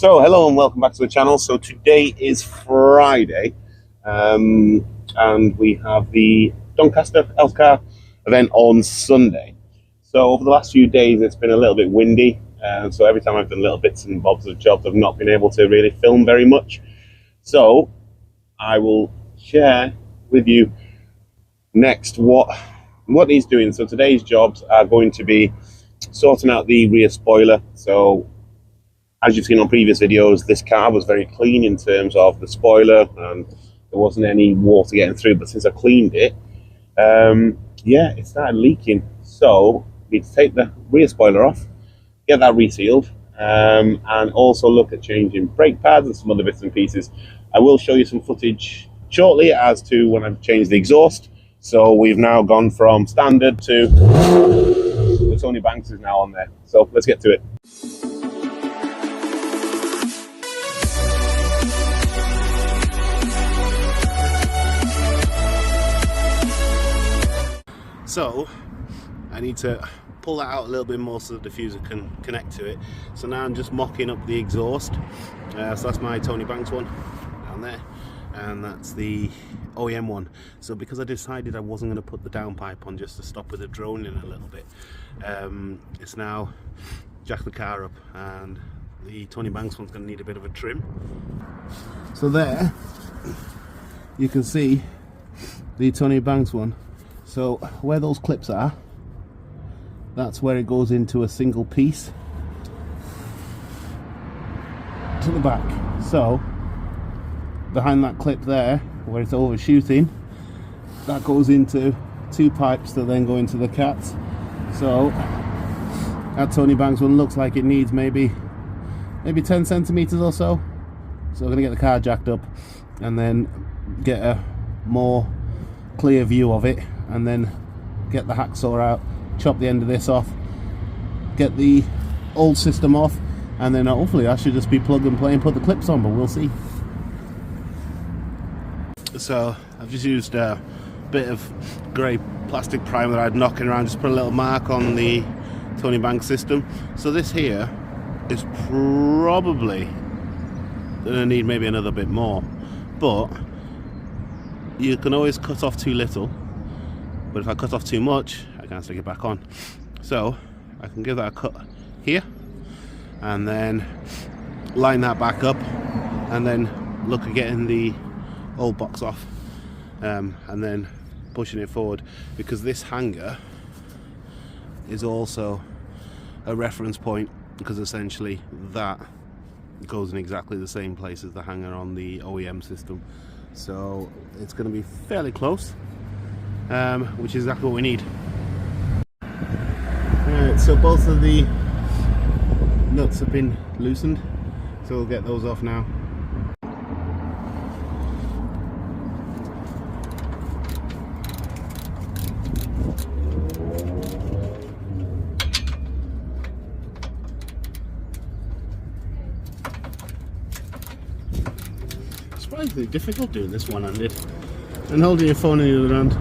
So hello and welcome back to the channel. So today is Friday and we have the Doncaster Elfcar event on Sunday. So over the last few days it's been a little bit windy, so every time I've done little bits and bobs of jobs I've not been able to really film very much. So I will share with you next what he's doing. So today's jobs are going to be sorting out the rear spoiler. So as you've seen on previous videos, this car was very clean in terms of the spoiler and there wasn't any water getting through, but since I cleaned it, yeah, it started leaking. So we need to take the rear spoiler off, get that resealed, and also look at changing brake pads and some other bits and pieces. I will show you some footage shortly as to when I've changed the exhaust. So we've now gone from standard to the Tony Banks is now on there. So let's get to it. So I need to pull that out a little bit more so the diffuser can connect to it. So now I'm just mocking up the exhaust. So that's my Tony Banks one down there, and that's the OEM one. So because I decided I wasn't going to put the downpipe on just to stop with the droning a little bit, it's now jack the car up, and the Tony Banks one's going to need a bit of a trim. So there you can see the Tony Banks one. So where those clips are, that's where it goes into a single piece to the back. So behind that clip there, where it's overshooting, that goes into two pipes that then go into the cats. So that Tony Banks one looks like it needs maybe 10 centimeters or so. So we're gonna get the car jacked up and then get a more clear view of it, and then get the hacksaw out, chop the end of this off, get the old system off, and then hopefully I should just be plug and play and put the clips on, but we'll see. So I've just used a bit of grey plastic primer that I had knocking around, just put a little mark on the Tony Banks system. So this here is probably gonna need maybe another bit more, but you can always cut off too little. But if I cut off too much, I can't stick it back on. So I can give that a cut here, and then line that back up, and then look at getting the old box off, and then pushing it forward, because this hanger is also a reference point, because essentially that goes in exactly the same place as the hanger on the OEM system. So it's going to be fairly close, which is exactly what we need. Alright, so both of the nuts have been loosened, so we'll get those off now. Surprisingly difficult doing this one-handed and holding your phone in the other hand.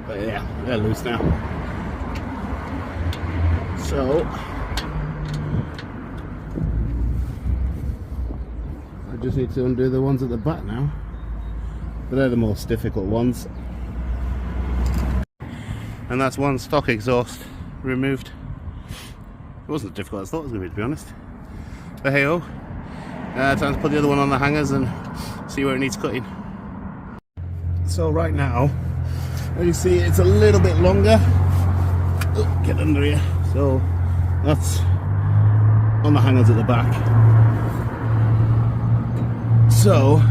But yeah, they're loose now. So I just need to undo the ones at the back now, but they're the most difficult ones. And that's one stock exhaust removed. It wasn't as difficult as I thought it was going to be honest. But hey ho, time to put the other one on the hangers and see where it needs cutting. So right now, as you see, it's a little bit longer. Oh, get under here. So that's on the hangers at the back. So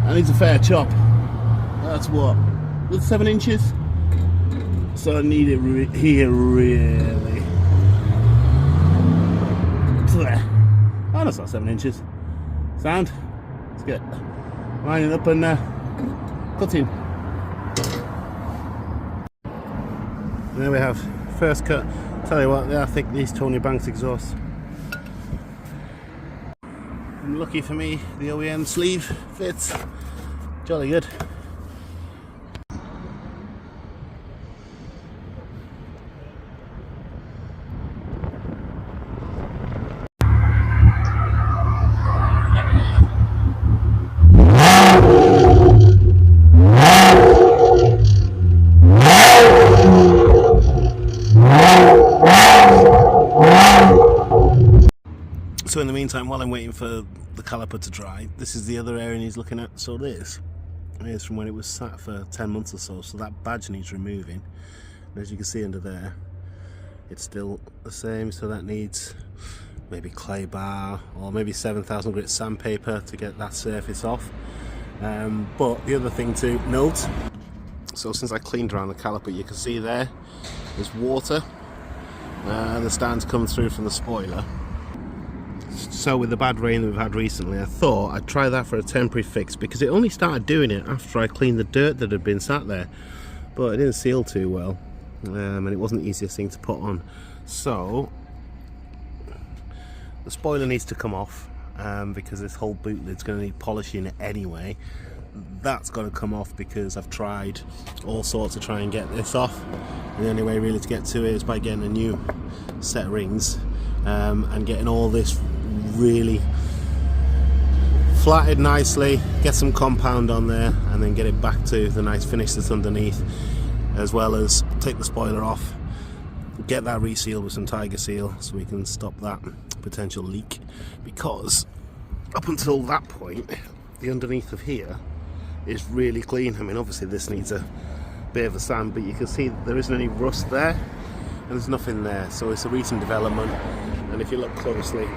that needs a fair chop. That's what, that's 7 inches. So I need it here really. So there. Oh, that's not 7 inches. Sound? Let's get lining up and cutting. And there we have first cut. Tell you what, they are thick, these Tony Banks exhausts. And lucky for me, the OEM sleeve fits jolly good. meantime, while I'm waiting for the caliper to dry, this is the other area he's looking at. So this is from when it was sat for 10 months or so, so that badge needs removing. And as you can see under there, it's still the same, so that needs maybe clay bar or maybe 7,000 grit sandpaper to get that surface off. But the other thing to note, so since I cleaned around the caliper, you can see there's water that's starting to come through from the spoiler. So with the bad rain that we've had recently, I thought I'd try that for a temporary fix, because it only started doing it after I cleaned the dirt that had been sat there, but it didn't seal too well, and it wasn't the easiest thing to put on. So the spoiler needs to come off, because this whole boot lid's going to need polishing anyway. That's got to come off because I've tried all sorts to try and get this off, and the only way really to get to it is by getting a new set of rings, and getting all this really flatted nicely, get some compound on there, and then get it back to the nice finish that's underneath, as well as take the spoiler off, get that resealed with some Tiger Seal so we can stop that potential leak, because up until that point the underneath of here is really clean. I mean, obviously this needs a bit of a sand, but you can see there isn't any rust there and there's nothing there, so it's a recent development. And if you look closely,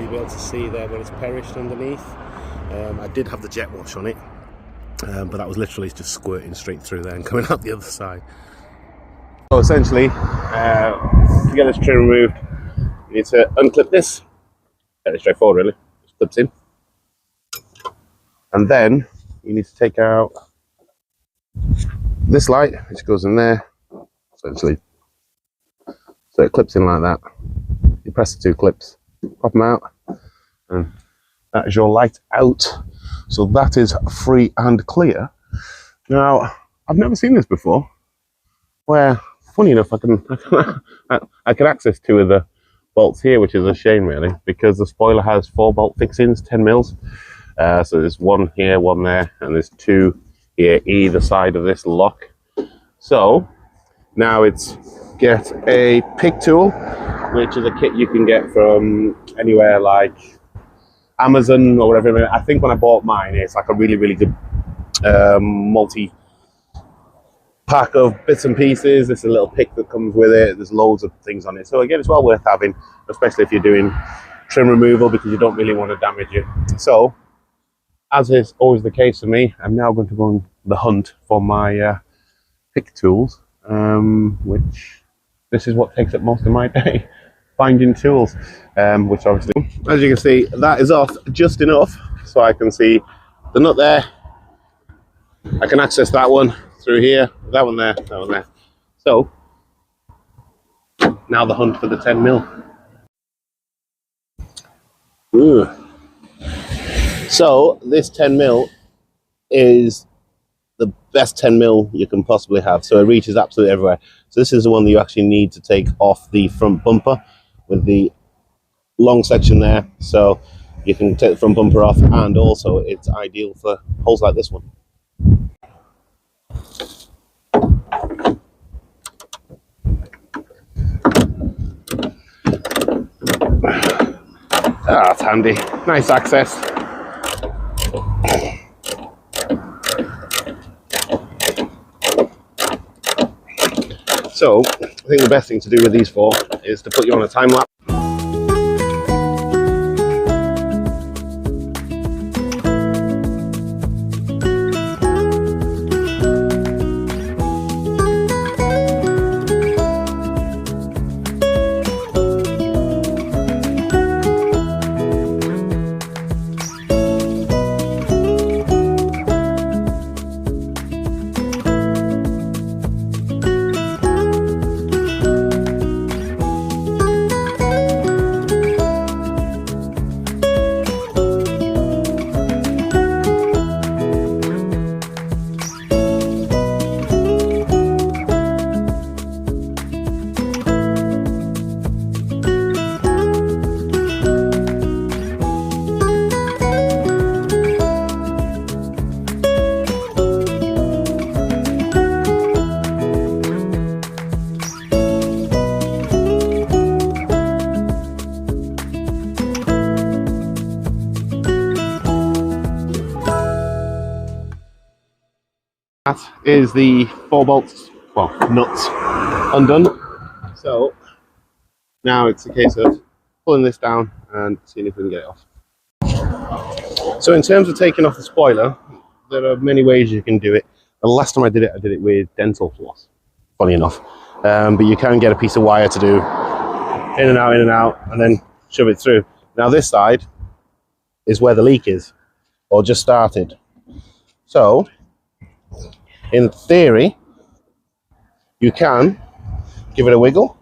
you'll be able to see there where it's perished underneath. I did have the jet wash on it, but that was literally just squirting straight through there and coming out the other side. So essentially, to get this trim removed, you need to unclip this. Very straightforward, really. Just clips in. And then you need to take out this light, which goes in there, essentially. So it clips in like that. You press the two clips, pop them out, and that is your light out. So that is free and clear. Now, I've never seen this before, where, funny enough, I can access two of the bolts here, which is a shame really, because the spoiler has 4 bolt fixings, 10 mils. So there's one here, one there, and there's 2 here either side of this lock. So now it's get a pick tool, which is a kit you can get from anywhere like Amazon or whatever. I think when I bought mine, it's like a really good multi pack of bits and pieces. There's a little pick that comes with it. There's loads of things on it. So again, it's well worth having, especially if you're doing trim removal, because you don't really want to damage it. So, as is always the case for me, I'm now going to go on the hunt for my pick tools, which this is what takes up most of my day, finding tools, which obviously, as you can see, that is off just enough so I can see the nut there. I can access that one through here, that one there, that one there. So now the hunt for the 10 mil. Ooh. So this 10 mil is the best 10 mil you can possibly have. So it reaches absolutely everywhere. So this is the one that you actually need to take off the front bumper with the long section there. So you can take the front bumper off, and also it's ideal for holes like this one. Ah, that's handy. Nice access. So, I think the best thing to do with these 4 is to put you on a time lapse. is the 4 bolts, well, nuts undone. So now it's a case of pulling this down and seeing if we can get it off. So in terms of taking off the spoiler, there are many ways you can do it. The last time I did it with dental floss, funny enough. But you can get a piece of wire to do in and out, and then shove it through. Now this side is where the leak is, or just started. So, in theory, you can give it a wiggle.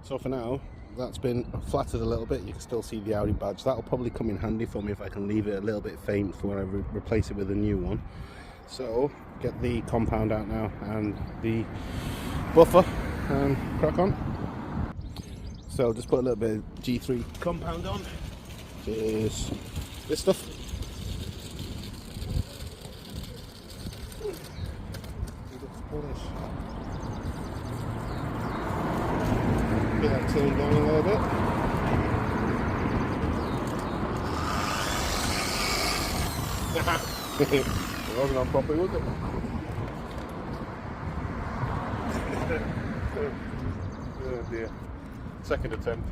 So for now, that's been flattered a little bit. You can still see the Audi badge. That'll probably come in handy for me if I can leave it a little bit faint for when I replace it with a new one. So get the compound out now and the buffer and crack on. So just put a little bit of G3 compound on, which is this stuff. Get that turned down a little bit. It wasn't on properly, was it? Oh dear. Second attempt.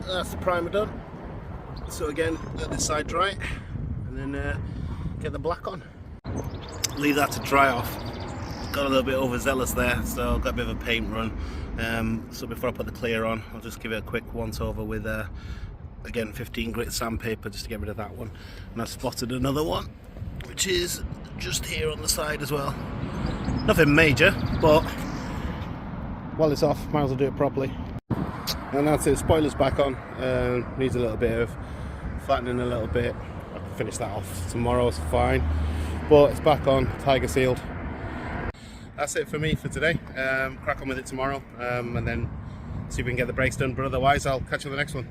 That's the primer done. So again, let this side dry and then get the black on. Leave that to dry off. Got a little bit overzealous there, so I've got a bit of a paint run. So before I put the clear on, I'll just give it a quick once over with again 15 grit sandpaper just to get rid of that one. And I've spotted another one which is just here on the side as well. Nothing major, but while it's off, might as well do it properly. And that's it, spoiler's back on. Needs a little bit of flattening a little bit. I can finish that off tomorrow, it's fine. But it's back on, tiger sealed. That's it for me for today. Crack on with it tomorrow and then see if we can get the brakes done. But otherwise, I'll catch you on the next one.